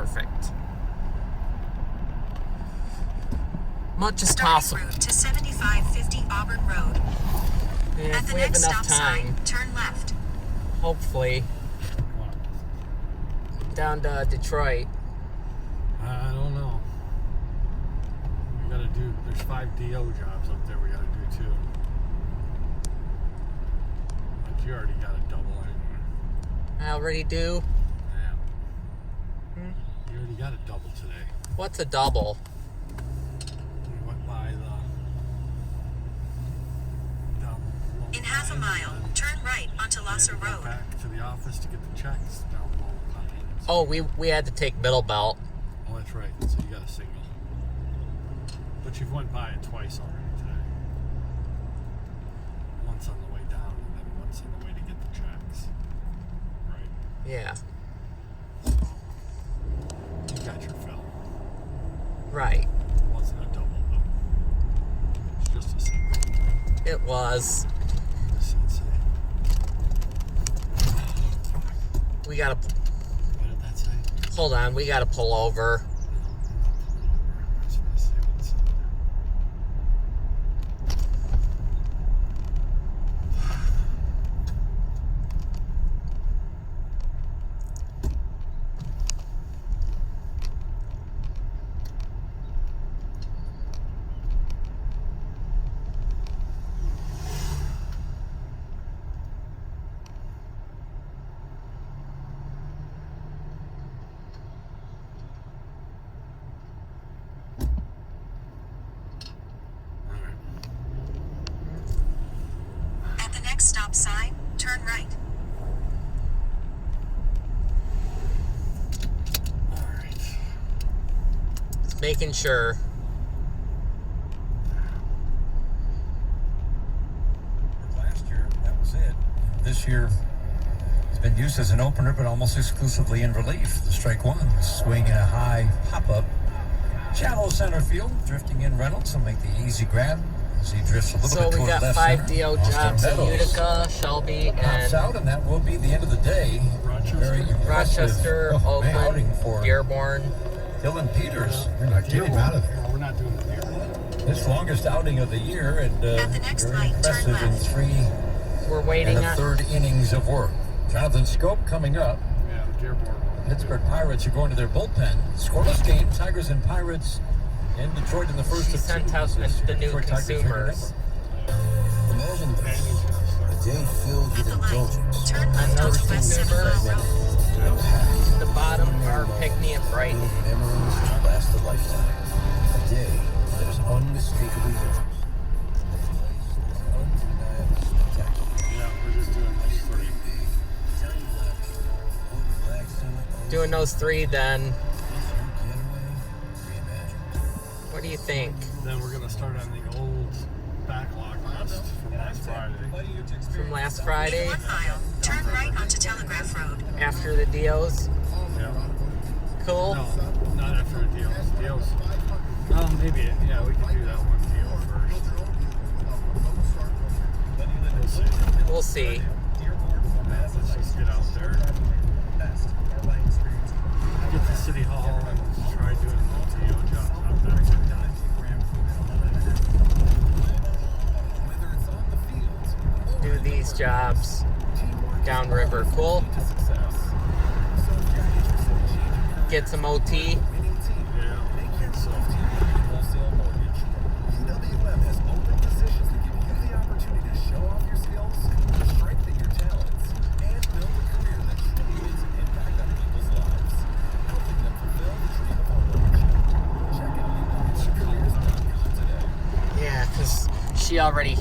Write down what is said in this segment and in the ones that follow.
perfect. Much as Starting possible. route to 7550 Auburn Road. And At if the we have next enough stop time, sign, turn left. hopefully, down to Detroit. I don't know. We gotta do, there's 5 DO jobs up there we gotta do too. But you already got a double anyway. I already do. Yeah. You already got a double today. What's a double? We went by the In half a mile, turn right onto Lasser Road. Road. Back to the office to get the checks down below. Oh, we had to take Middle Belt. Oh, that's right. So you got a single. But you've went by it twice already today. Once on the way down and then once on the way to get the checks. Right? Yeah. You got your fill. Right. It wasn't a double though. It's just a single. It was. Sensei. We gotta. What did that say? Hold on, we gotta pull over. I just want to see what it said. At the next stop sign, turn right. All right. Making sure. Last year, that was it. This year, it's been used as an opener, but almost exclusively in relief. The strike one, swing and a high pop-up. Shallow center field, drifting in Reynolds will make the easy grab as he drifts a little So bit we toward got left 5 center. DO Austin jobs in Meadows Utica, Shelby, pops out, and and that will be the end of the day. Very impressive Rochester, outing Oakland, for Dearborn. Dylan Peters. Get him out of there. We're not doing the deer. His longest outing of the year, and At the next very light, turn impressive in left. 3 We're waiting and a on. third innings of work. Jonathan Scope coming up. Yeah, the Dearborn. Pittsburgh Pirates are going to their bullpen. Scoreless game, Tigers and Pirates in Detroit in the first She of sent 2. out This the new Detroit Tigers consumers. Imagine this, a day filled At with the light, indulgence. turn On left those onto West 7 consumers. Mile Road. The bottom are Pickney and Brighton. Memories that last a lifetime. A day that is unmistakably yours. Undeniably spectacular. Yeah, we're just doing those 3. Doing those 3, then Getaway reimagined. what do you think? Then we're gonna start on the old backlog list from last Friday. From last Friday, In 1 mile, turn right onto Telegraph Road. after the DOs. Yeah. Cool. No, not after the deals. Deals. Maybe. Yeah, we can do that one deal first. We'll see. We'll see. Let's just get out there. Get to City Hall and try doing multi-DO jobs out there. Do these jobs downriver. Cool. Get some OT. Yeah. So, UWM has open positions to give you the opportunity to show off your skills, strengthen your talents, and build a career that truly makes an impact on people's lives, helping them fulfill the dream of homeownership. Check out UWCareers.com today. Yeah, because she already.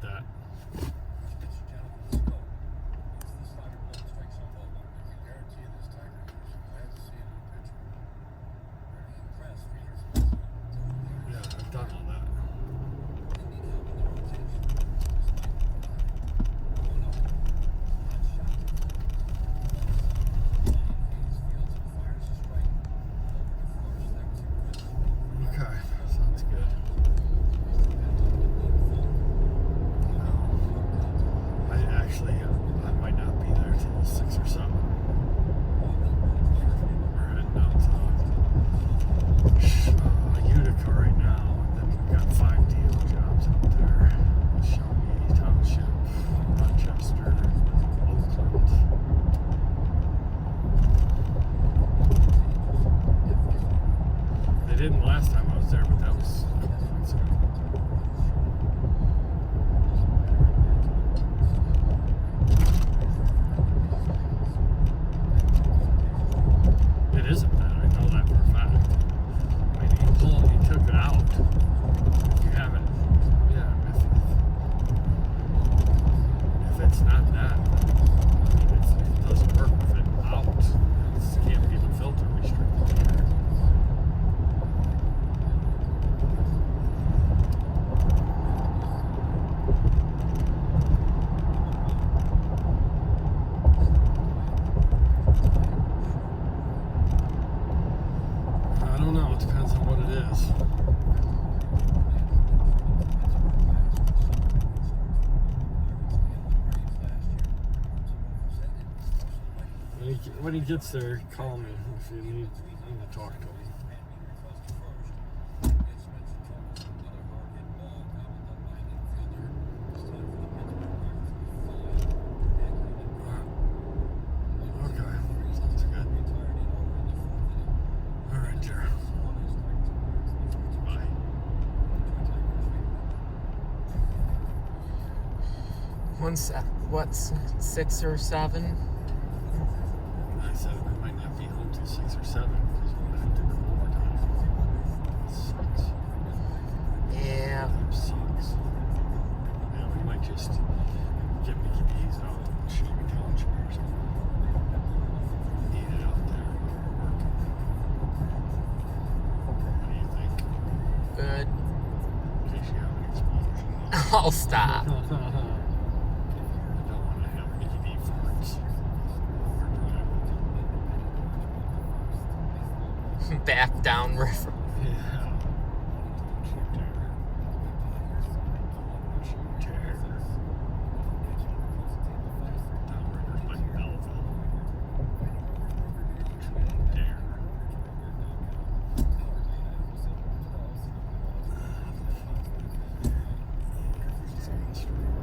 did that. Yeah, I've done all that. Okay, sounds good. I might not be there till 6 or 7. We're heading out to Utica right now, and then we've got 5 DO jobs out there. Shawnee Township, Rochester, Oakland. They didn't last time I was there, but that was a couple months ago. It isn't that. I know that for a fact. I mean, he took it out. If you haven't, yeah, if it's not that, I mean, it doesn't work with it out. It can't be the filter restricted here. I don't know. It depends on what it is. When he gets there, call me if you need to talk to him. Okay, sounds good. All right, Jared. Bye. What's 6 or 7? I said I might not be home till 6 or 7 because we're gonna have to go overtime. It sucks. Yeah. That sucks. Yeah, we might just get Mickey D's out in Shelby Township or something. Eat it out there while we're working. What do you think? Good. In case you have an explosion. I'll stop. I don't want to have Mickey D farts while we're driving. Back down river. Yeah. Don't you dare. Don't you dare. Downriver's like Belleville. Don't you dare. Everything's on the street.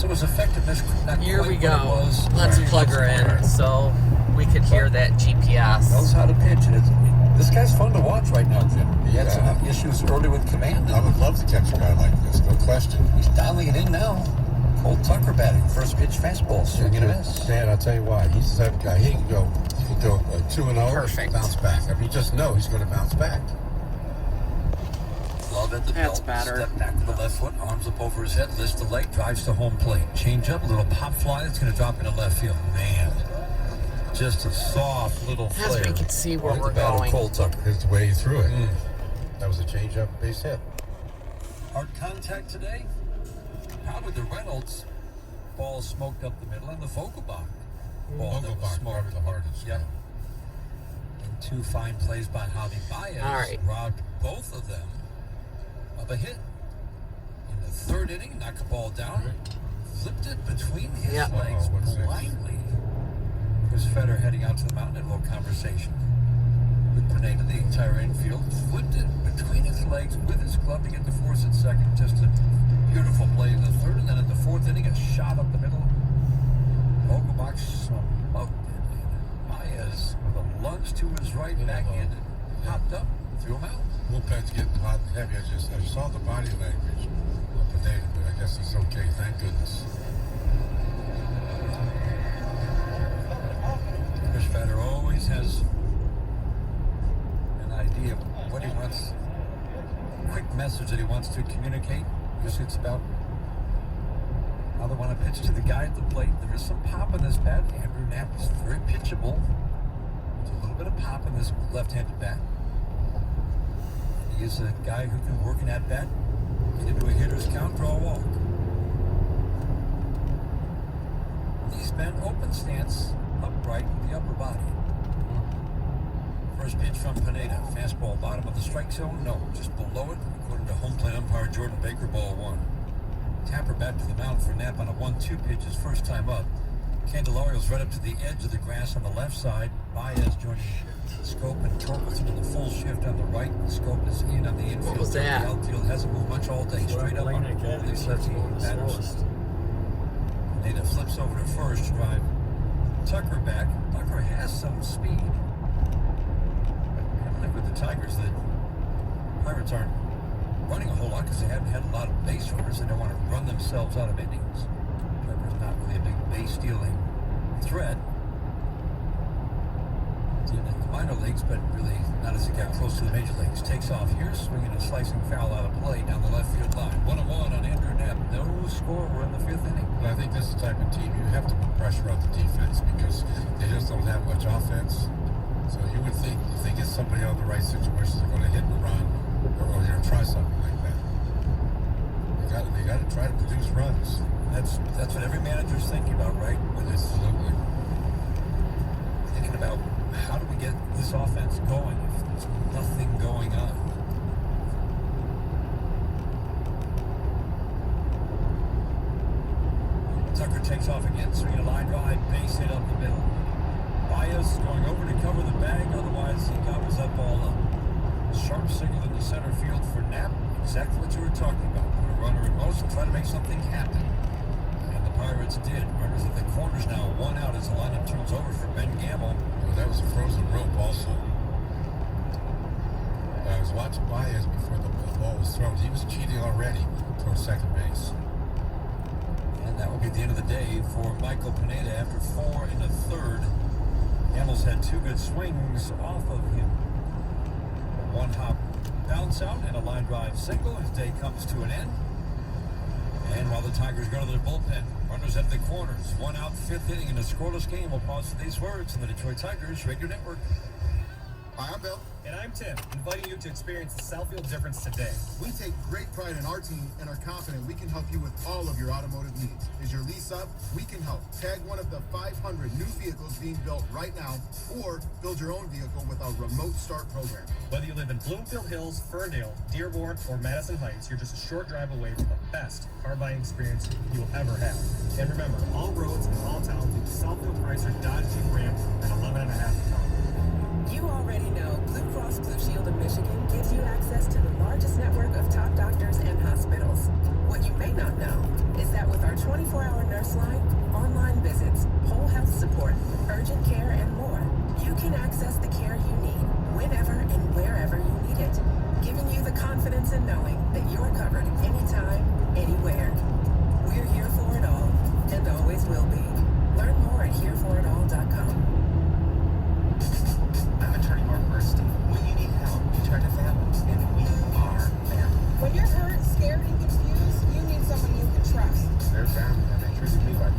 So his effectiveness not Here quite we what it go. was. Let's Right. plug her in so we could hear that Knows GPS. how to pitch, and this guy's fun to watch right now, Jim. He had some Yeah. issues early with command. I would love to catch a guy like this, no question. He's dialing it in now. Cole Tucker batting, first pitch fastball, swing and a miss. Dan, I'll tell you why. He's the type of guy. He can go 2-0, Perfect. bounce back. I mean, you just know he's going to bounce back. Love at the That's belt. better. Step back with the left foot, arms up over his head, lifts the leg, drives to home plate. Change up, a little pop fly that's going to drop into left field. Man, just a soft little As flare. we can see where Right we're the bat of going. Cole Tucker. Here's the way he threw it. That was a changeup base hit. Hard contact today. Probably the Reynolds. Ball smoked up the middle, and the Vogelbach. Ball that was Vogelbach, smoked. probably the hardest. Yep. And two fine plays by Javi Baez. All right. Robbed both of them of a hit. In the third inning, knocked the ball down. Flipped it between his Yep. legs Oh, what's this? blindly. Chris Fetter heading out to the mountain in a little conversation with Pineda, the entire infield. Flipped it between his legs with his glove to get the force at second. Just a beautiful play in the third. And then at the fourth inning, a shot up the middle. Vogelbach smoked it. Baez with a lunge to his right, backhanded, popped up, threw him out. Bullpen's getting hot and heavy. I saw the body language of Pineda, but I guess he's okay. Thank goodness. Chris Fetter always has an idea of what he wants, quick message that he wants to communicate. Usually it's about how they want to pitch to the guy at the plate. There is some pop in this bat. Andrew Knapp is very pitchable. There's a little bit of pop in this left-handed bat. He is a guy who can work an at-bat, get into a hitter's count, draw a walk. These men open stance, upright with the upper body. First pitch from Pineda. Fastball, bottom of the strike zone? No, just below it. According to home plate umpire Jordan Baker, ball one. Tapper back to the mound for Knapp on a 1-2 pitch his first time up. Candelario's right up to the edge of the grass on the left side. Baez joining Scope and Torkelson in the full shift on the right. Scope is in on the infield. What was that? The outfield hasn't moved much all day. Straight up on these lefty batters. Pineda flips over to first to drive Tucker back. Tucker has some speed. I think with the Tigers, the Pirates aren't running a whole lot because they haven't had a lot of base runners. They don't want to run themselves out of innings. Tucker's not really a big base stealing threat. In the minor leagues, but really not as he got close to the major leagues. Takes off here, swinging a slicing foul out of play down the left field line. 1-1 on Andrew Knapp. No score. We're in the fifth inning. But I think this is the type of team you have to put pressure on the defense because they just don't have much offense. So you would think if they get somebody out of the right situations, they're going to hit and run, or they're going to try something like that. They got to try to produce runs. That's what every manager's thinking about, right? With this, Absolutely. thinking about how do we get this offense going if there's nothing going on. Tucker takes off again, swinging a line drive, base hit up the middle. Baez going over to cover the bag, otherwise he covers that ball up. Sharp signal in the center field for Knapp, exactly what you were talking about. Put a runner in motion, try to make something happen. And the Pirates did. Runners at the corners now, one out as the lineup turns over for Ben Gamble. Well, that was a frozen rope also. I was watching Baez before the ball was thrown. He was cheating already towards second base. And that will be the end of the day for Michael Pineda after 4 in the third. Hamels had two good swings off of him. A one-hop bounce out and a line drive single. His day comes to an end. And while the Tigers go to their bullpen, runners at the corners. One out, fifth inning in a scoreless game. We'll pause for these words on the Detroit Tigers Radio Network. Hi, I'm Bill. And I'm Tim, inviting you to experience the Southfield difference today. We take great pride in our team and are confident we can help you with all of your automotive needs. Is your lease up? We can help. Tag one of the 500 new vehicles being built right now or build your own vehicle with our remote start program. Whether you live in Bloomfield Hills, Ferndale, Dearborn, or Madison Heights, you're just a short drive away from the best car buying experience you'll ever have. And remember, all roads in all town lead to Southfield Chrysler Dodge Jeep Ram at 11.5 ton. You already know Blue Cross Blue Shield of Michigan gives you access to the largest network of top doctors and hospitals. What you may not know is that with our 24-hour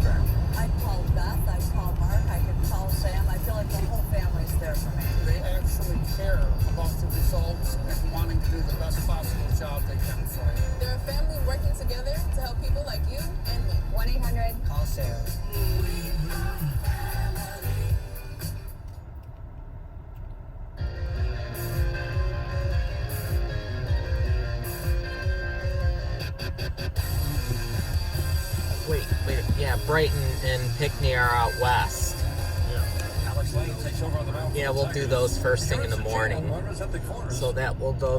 children. I'd call Beth, I'd call Mark, I could call Sam. I feel like the whole family's there for me. They actually care about the results and wanting to do the best possible job they can for you. They're a family working together to help people like you and me. 1-800 call Sarah. Wait, yeah, Brighton and Pinckney are out west. Alex Lane takes over on the mound. Yeah, we'll do those first thing in the morning. So that will go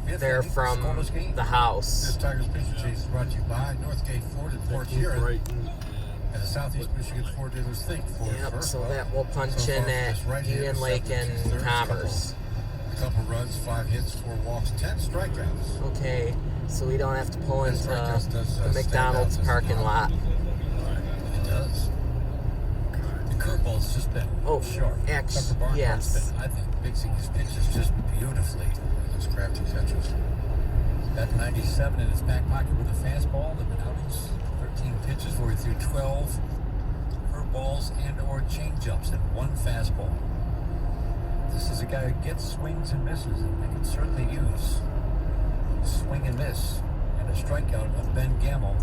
there from the This house. Tigers Pitcher Chase is brought to you by Northgate Ford and Fort Huron. Brighton. And the Southeast Michigan Ford dealers think Ford Yep, first. so Well, that will punch so in far at this right-hander Union Lake and Celtics, Commerce. A couple runs, 5 hits, 4 walks, 10 strikeouts. Okay, so we don't have to pull into Strikeouts does, the McDonald's stand out, parking doesn't lot. It does. The curveball's just been sharp. Tucker Barnhart's yes. been, I think, mixing his pitches just beautifully. Those crafty catches. That 97 in his back pocket with a fastball. They've been outings 13 pitches where he threw 12 curveballs and or changeups and 1 fastball. This is a guy who gets swings and misses, and they can certainly use swing and miss and a strikeout of Ben Gamel.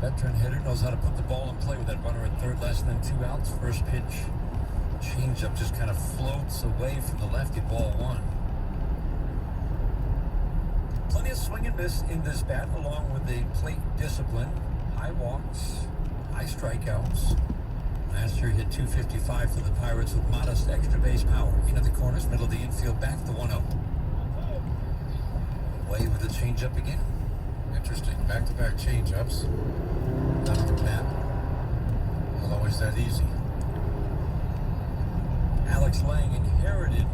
Veteran hitter knows how to put the ball in play with that runner at third, less than 2 outs. First pitch, changeup just kind of floats away from the lefty, ball 1. Plenty of swing and miss in this bat, along with the plate discipline. High walks, high strikeouts. Last year he hit .255 for the Pirates with modest extra base power. Into the corners, middle of the infield, back the 1-0. Away with the changeup again. Interesting. Back-to-back change-ups. Down to the bat. Not always that easy. Alex Lang inherited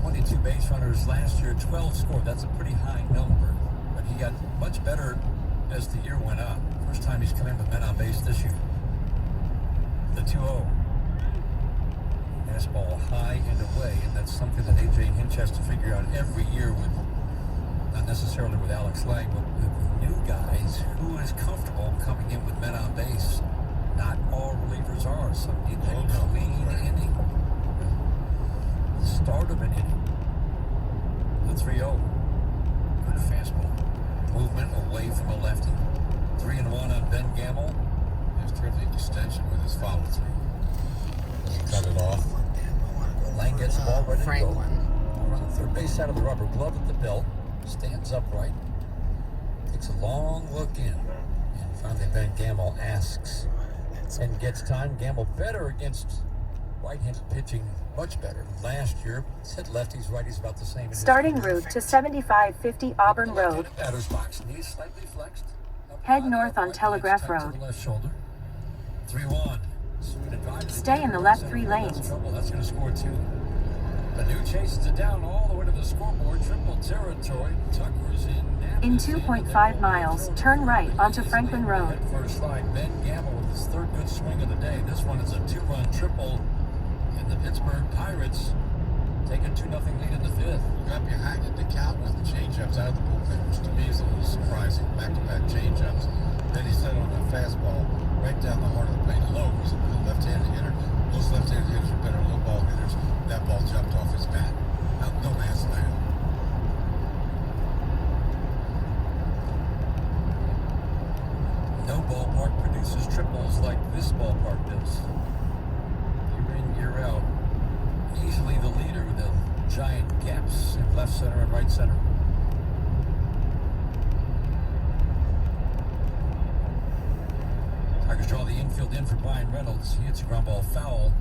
22 base runners last year, 12 scored. That's a pretty high number. But he got much better as the year went on. First time he's come in with men on base this year. The 2-0. Fastball high and away, and that's something that A.J. Hinch has to figure out every year with, not necessarily with Alex Lang, but with new guys who is comfortable coming in with men on base. Not all relievers are. Some need that clean inning. The start of an inning. The 3-0. Good fastball. Movement away from a lefty. 3-1 on Ben Gamel. His terrific extension with his follow-through. Cut it off. Lang gets the ball ready to go. Franklin. Around the third base side of the rubber, glove at the belt. Stands upright. Takes a long look in. And finally Ben Gamel asks and gets time. Gamel better against right-handed pitching, much better. Last year, he's hit lefties, righties about the same. Starting route to 7550 Auburn Road. Batter's box, knees slightly flexed. Head north on Telegraph Road. Left shoulder. 3-1. Stay in the left 3 lanes. That's going to score 2. The new chases it down all the way to the scoreboard. Triple territory. Tucker's in. In 2.5 miles, turn right onto Franklin Road. First slide. Ben Gamel with his 3rd good swing of the day. This one is a 2-run triple. And the Pittsburgh Pirates take a 2-0 lead in the 5th. Got behind it to count with the change-ups out of the bullpen, which to me is a little surprising. Back-to-back change-ups. Then he set on a fastball right down the heart of the plate. Low. He's a left-handed hitter. Most left-handed hitters are better low ball hitters. That ball jumped off his bat. No man's land. No ballpark produces triples like this ballpark does. Year in, year out. Easily the leader with the giant gaps in left center and right center. Tigers draw the infield in for Brian Reynolds. He hits a ground ball foul.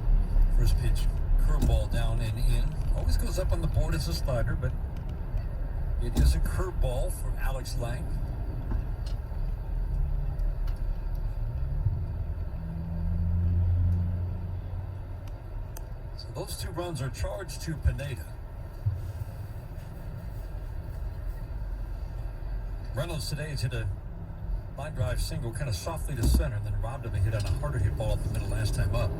First pitch, curveball down and in. Always goes up on the board as a slider, but it is a curveball from Alex Lang. So those 2 runs are charged to Pineda. Reynolds today has hit a line drive single kind of softly to center, then robbed of a hit on a harder hit ball up the middle last time up.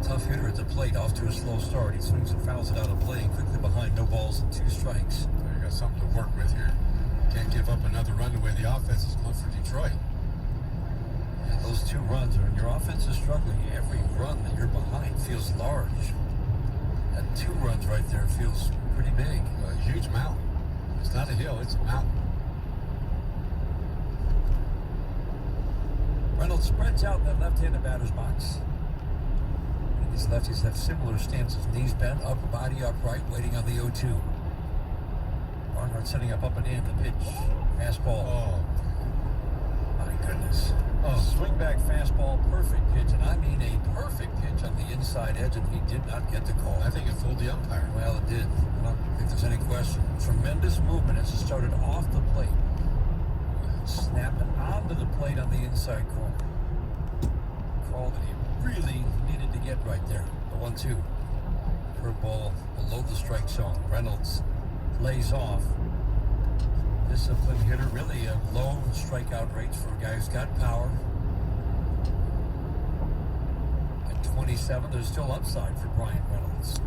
Tough hitter at the plate, off to a slow start. He swings and fouls it out of play, quickly behind, no balls and 2 strikes. So you got something to work with here. Can't give up another run the way the the offense is going for Detroit. And those 2 runs, when your offense is struggling, every run that you're behind feels large. That 2 runs right there feels pretty big. A huge mountain. It's not a hill, it's a mountain. Reynolds spreads out in that left-handed batter's box. And these lefties have similar stances. Knees bent, upper body upright, waiting on the 0-2. Barnhart setting up and in the pitch. Fastball. Oh, My goodness. Swing back fastball, perfect pitch, and I mean a perfect pitch on the inside edge, and he did not get the call. I think it fooled the umpire. Well, it did. I don't think there's any question. Tremendous movement as it started off the plate. Snapping onto the plate on the inside corner. Call that he really needed to get right there. The 1-2. Curveball below the strike zone. Reynolds lays off. Disciplined hitter, really a low strikeout rate for a guy who's got power. At 27, there's still upside for Brian Reynolds.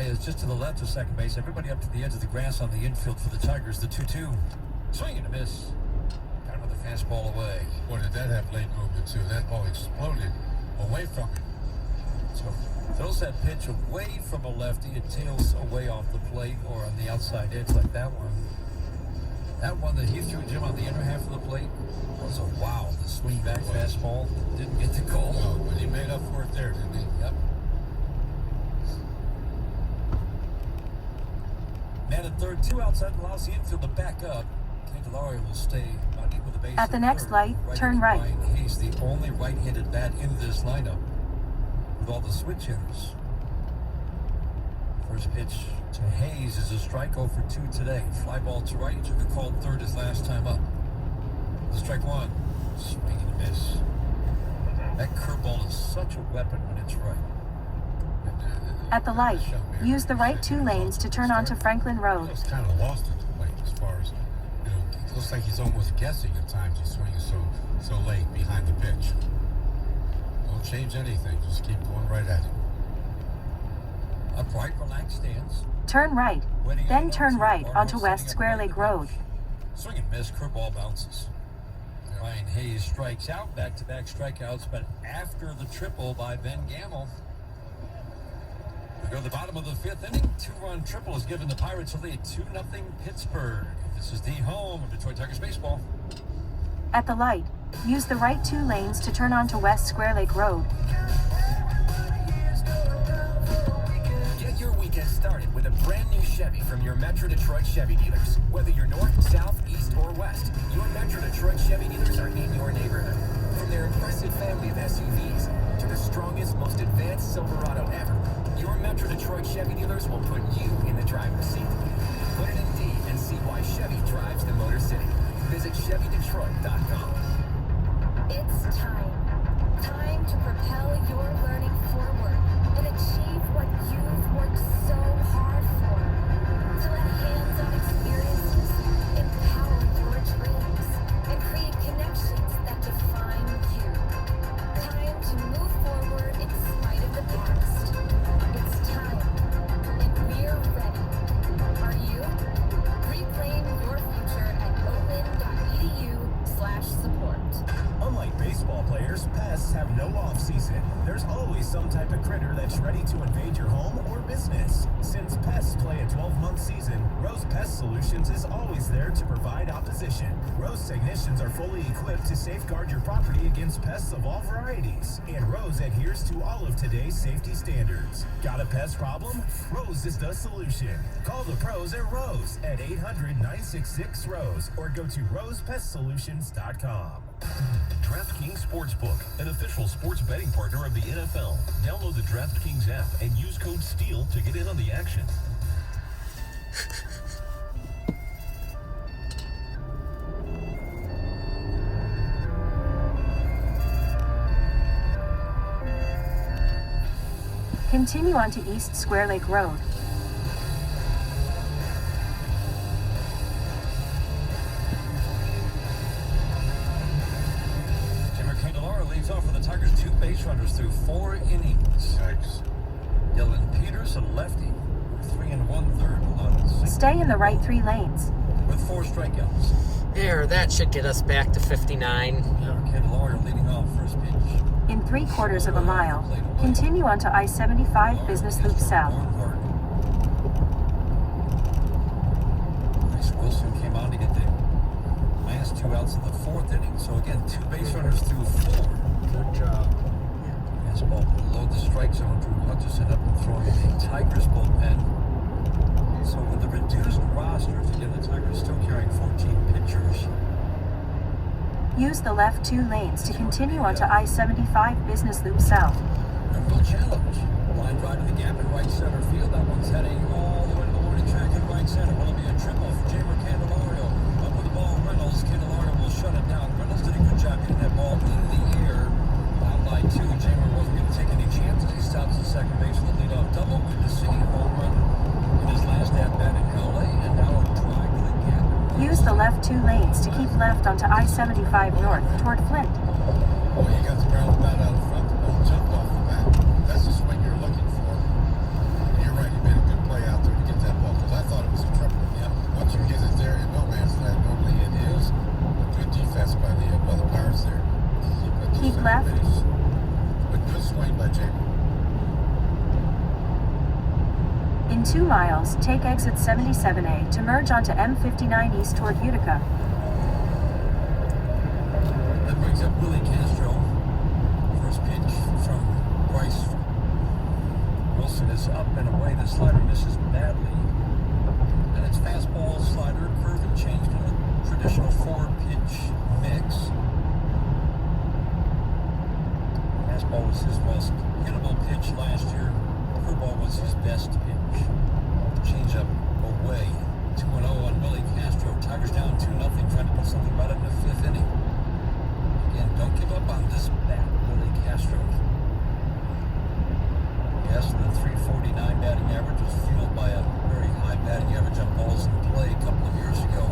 Is just to the left of second base. Everybody up to the edge of the grass on the infield for the Tigers. The 2-2. Swing and a miss. Got him with the fastball away. Boy, did that have late movement, too. That ball exploded away from him. So throws that pitch away from a lefty. It tails away off the plate or on the outside edge like that one. That one that he threw, Jim, on the inner half of the plate was a wow. The swing back fastball didn't get the call. No, but he made up for it there, didn't he? Yep. Man at third, 2 outside allows the infield to back up. Candelario will stay running with the base. At the next light, turn right. Ryan Hayes, the only right-handed bat in this lineup with all the switch hitters. First pitch to Hayes is a strike 0 for 2 today. Fly ball to right. He took a called third his last time up. The strike 1. Swing and a miss. That curveball is such a weapon when it's right. At the light, use the right 2 lanes to turn onto Franklin Road. He's kind of lost at the plate as far as, it looks like he's almost guessing at times he's swinging so late behind the pitch. Don't change anything, just keep going right at him. Upright, relaxed stance. Turn right, then turn right onto West Square Lake Road. Swing and miss, curveball bounces. Ryan Hayes strikes out, back-to-back strikeouts, but after the triple by Ben Gamel. We go to the bottom of the 5th inning. 2-run triple has given the Pirates a lead. 2-0 Pittsburgh. This is the home of Detroit Tigers baseball. At the light, use the right 2 lanes to turn onto West Square Lake Road. Get your weekend started with a brand new Chevy from your Metro Detroit Chevy dealers. Whether you're north, south, east, or west, your Metro Detroit Chevy dealers are in your neighborhood. From their impressive family of SUVs to the strongest, most advanced Silverado ever, your Metro Detroit Chevy dealers will put you in the driver's seat. Put it in D and see why Chevy drives the Motor City. Visit ChevyDetroit.com. It's time. Time to propel your learning forward and achieve what you've worked so hard for. To let hands-on experiences empower your dreams and create connections that define you. Time to move forward in spite of the past. It's time, and we're ready. Are you? Reclaim your future at open.edu/support. Unlike baseball players, pests have no off-season. There's always some type of critter that's ready to invade your home or business. Since pests play a 12-month season, Rose Pest Solutions is always there to provide opposition. Rose technicians are fully equipped to safeguard your property against pests of all varieties. And Rose adheres to all of today's safety standards. Got a pest problem? Rose is the solution. Call the pros at Rose at 800-966-ROSE or go to rosepestsolutions.com. DraftKings Sportsbook, an official sports betting partner of the NFL. Download the DraftKings app and use code STEEL to get in on the action. Continue onto East Square Lake Road. Leads off for the Tigers, 2 base runners through 4 innings. Yikes. Dylan Peters, a lefty, 3 1/3 allowed Stay in the right 3 lanes. With 4 strikeouts. There, that should get us back to 59. Candelario leading off first pitch. In 3/4 of a mile, continue onto I-75 Business Loop South. Bryce Wilson came on to get the last 2 outs in the 4th inning. So again, 2 base runners through 4. Good job. Fastball below the strike zone. Drew Hutchison up and throwing in the Tigers bullpen. So with the reduced rosters, again, the Tigers still carrying 14 pitchers. Use the left 2 lanes to continue onto I-75 Business Loop South. Real challenge. Line drive to the gap in right center field. That one's heading all the way to the warning track in right center. Will it be a triple for Jamer Candelario? Up with the ball, Reynolds. Candelario will shut it down. Reynolds did a good job getting that ball in the air. Down by 2. Jamer wasn't going to take any chances. He stops at second base with a leadoff double. With the city home run in his last at-bat in LA. And now a drive to the gap. Use the left 2 lanes to keep left onto I-75 North toward Flint. Oh, you got the barrel bat out front. The ball jumped off the bat. That's the swing you're looking for. And you're right. You made a good play out there to get that ball because I thought it was a triple. Yeah. Once you get it there in no man's land, normally it is. Good defense by the Pirates there. Keep left. But good swing by Jamer. In 2 miles, take exit 77A to merge onto M59 East toward Utica. That brings up Willie Castro. First pitch from Bryce Wilson is up and away. The slider misses badly. And it's fastball, slider, curve, and change to a traditional 4-pitch mix. Fastball was his most hittable pitch last year. Curveball was his best pitch. Change up away. 2-0 on Willie Castro. Tigers down 2-0, trying to do something about it in the 5th inning. Again, don't give up on this bat, Willie Castro. Yes, the .349 batting average was fueled by a very high batting average on balls in play a couple of years ago.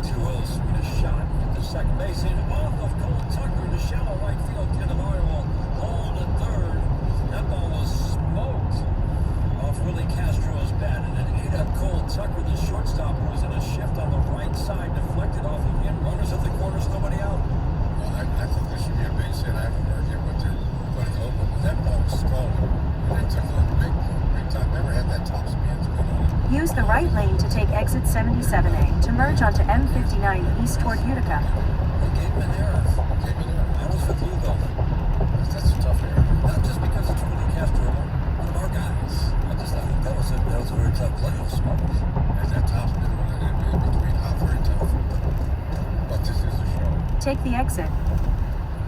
2-0, swing a shot at the second base in off of Cole Tucker in the shallow right field. Candelario will hold at third. That ball was smoked off Willie Castro's bat, and then ate up Cole Tucker, the shortstop, who was in a shift on the right side, deflected off of him. Runners at the corners, nobody out. Well, I think there should be a base hit. I haven't heard yet what they're going to go, but that ball was strong. And they took a big time. Never had that top spin to go on. Use the right lane to take exit 77A to merge onto M59 East toward Utica. They gave him an error. I was with you, though. That's a tough error. Not just because it's Willie Castro, one of our guys. I think that was a very tough play. It was smart. There's that top spin in between. Not very tough. But this is a show. Take the exit.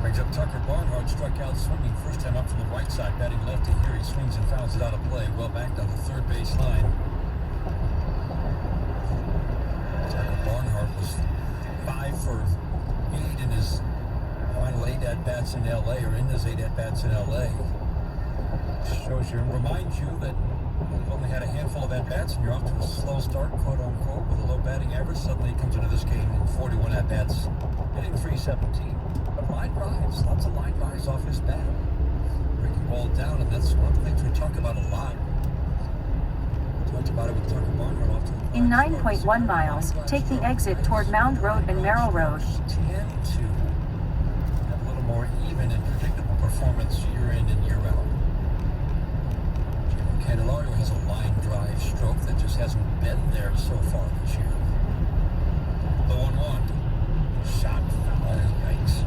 Brings up Tucker Barnhart, struck out swinging first time up from the right side, batting lefty here. He swings and fouls it out of play. Well back down the third base line. Tucker Barnhart was 5 for 8 in his final 8 at-bats in LA, or in his 8 at-bats in LA. Shows you and reminds you that you've only had a handful of at-bats and you're off to a slow start, quote unquote, with a low batting average. Suddenly he comes into this game in 41 at-bats, hitting .317. But line drives, lots of line drives off his bat. Breaking ball down, and that's one of the things we talk about a lot. Talked about it with Tucker Barnhart off to the In 9.1 miles, take the exit toward Mound Road and Merrill Road. Tend to have a little more even and predictable performance year in and year out. Jamer Candelario has a line drive stroke that just hasn't been there so far this year. The 1-1. Shot foul. Yikes.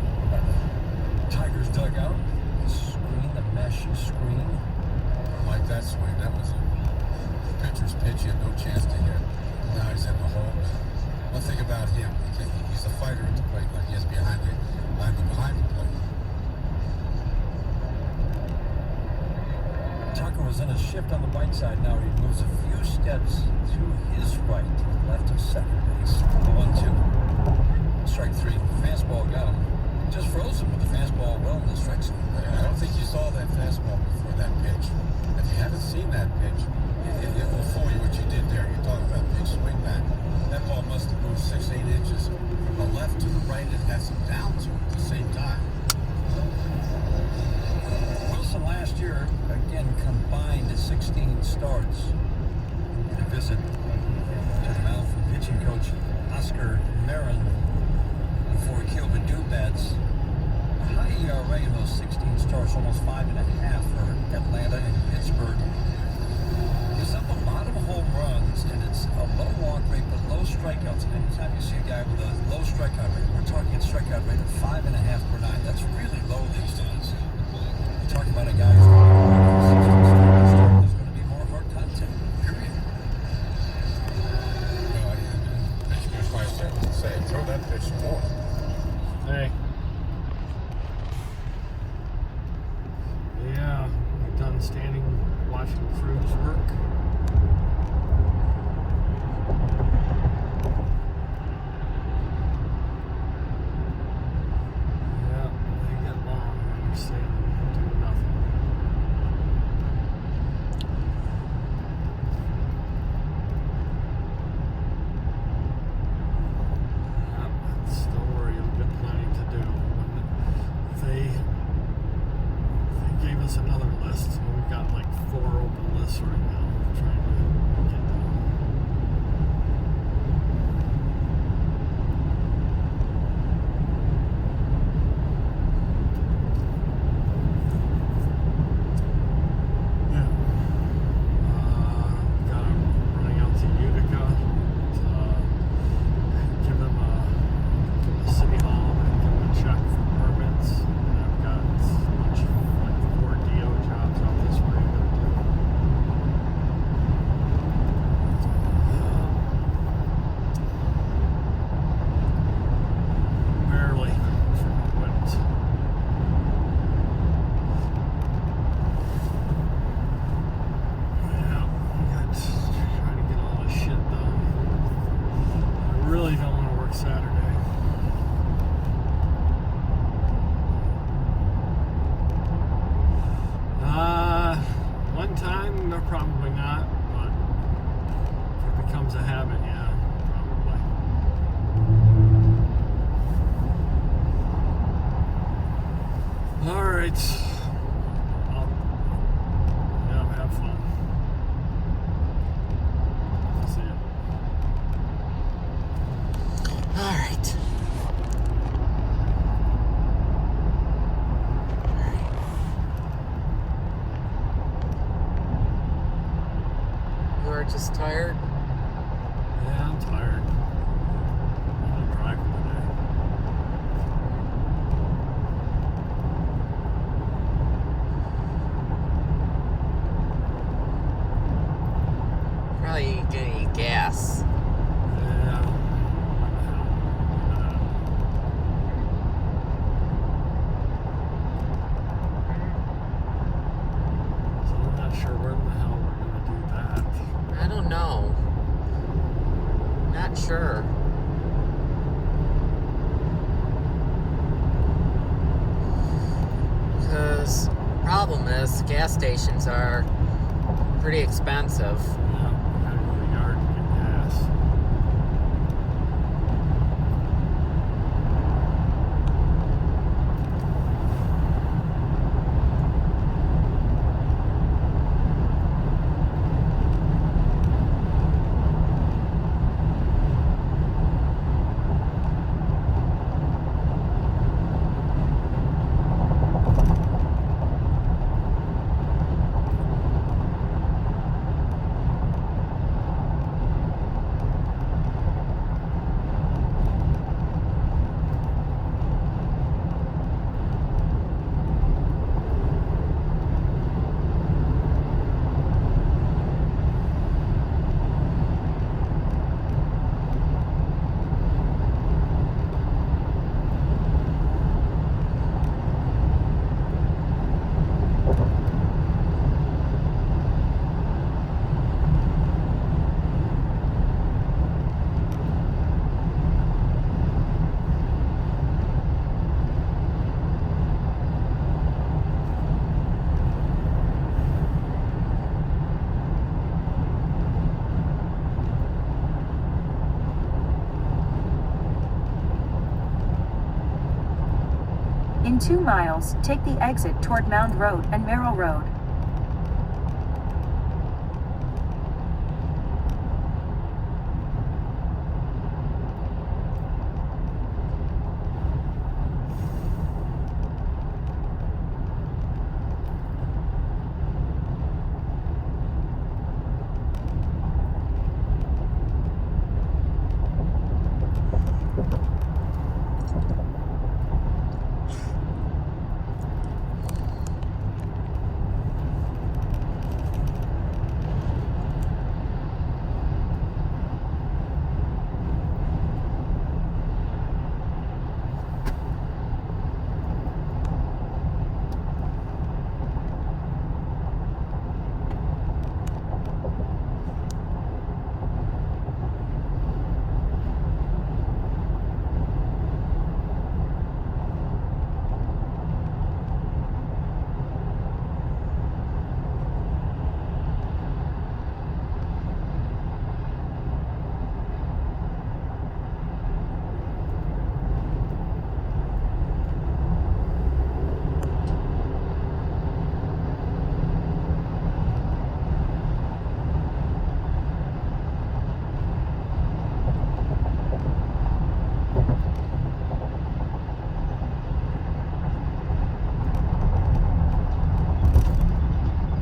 Tigers dugout. Screen, the mesh screen. Like that swing. That was a pitcher's pitch. He had no chance to hit. Now he's in the hole. One thing about him, he's a fighter at the plate. Like he is behind the plate. Tucker was in a shift on the right side. Now he moves a few steps to his right, left of second base. The 1-2. Strike 3. Fastball got him. Just froze him with the fastball well in the strike zone. I don't think you saw that fastball before that pitch. If you haven't seen that pitch, it will fool you what you did there. You're talking about big swing back. That ball must have moved 6-8 inches from the left to the right and had some down to it at the same time. Wilson last year, again, combined 16 starts. To visit times I haven't, yeah, probably. All right. Have fun. See ya. All right. You are just tired? Yeah, I'm tired. I'm driving today. Probably gonna eat gas. Yeah. So I'm not sure where the hell we're gonna do that. I don't know. Not sure. Because problem is gas stations are pretty expensive. Yeah, we gotta go to the yard to get gas. In 2 miles, take the exit toward Mound Road and Merrill Road.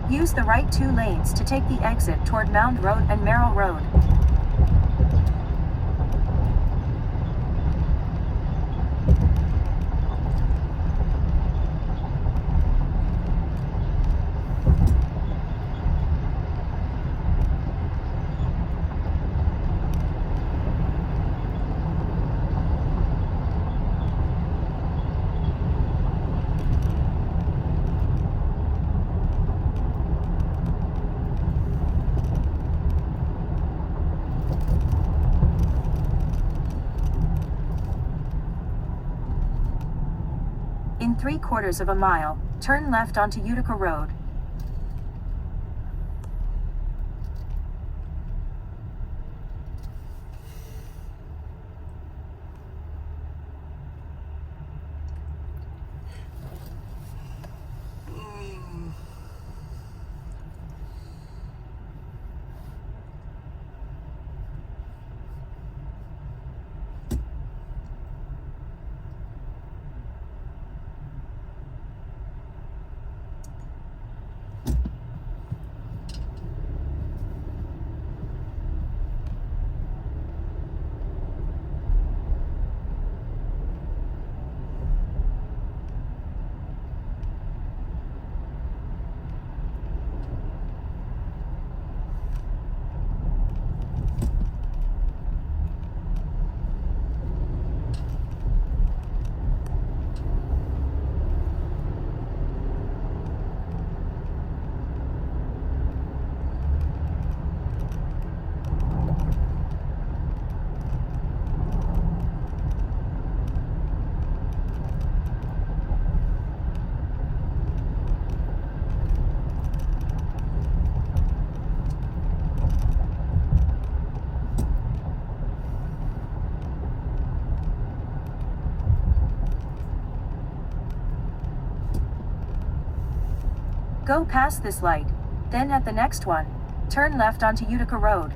Use the right 2 lanes to take the exit toward Mound Road and Merrill Road. In 3/4 of a mile, turn left onto Utica Road. Go past this light, then at the next one, turn left onto Utica Road.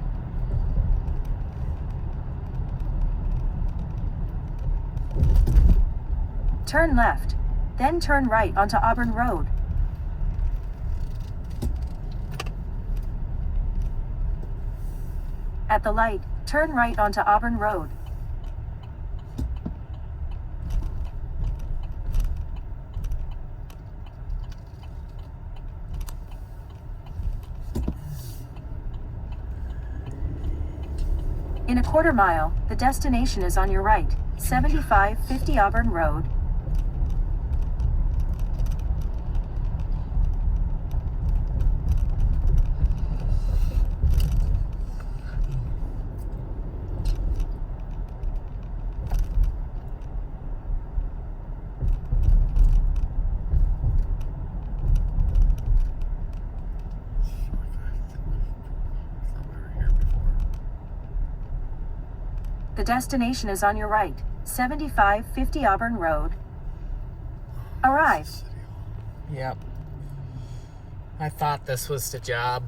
Turn left, then turn right onto Auburn Road. At the light, turn right onto Auburn Road. In a quarter mile, the destination is on your right, 7550 Auburn Road. The destination is on your right, 7550 Auburn Road. Arrive. Yep. I thought this was the job.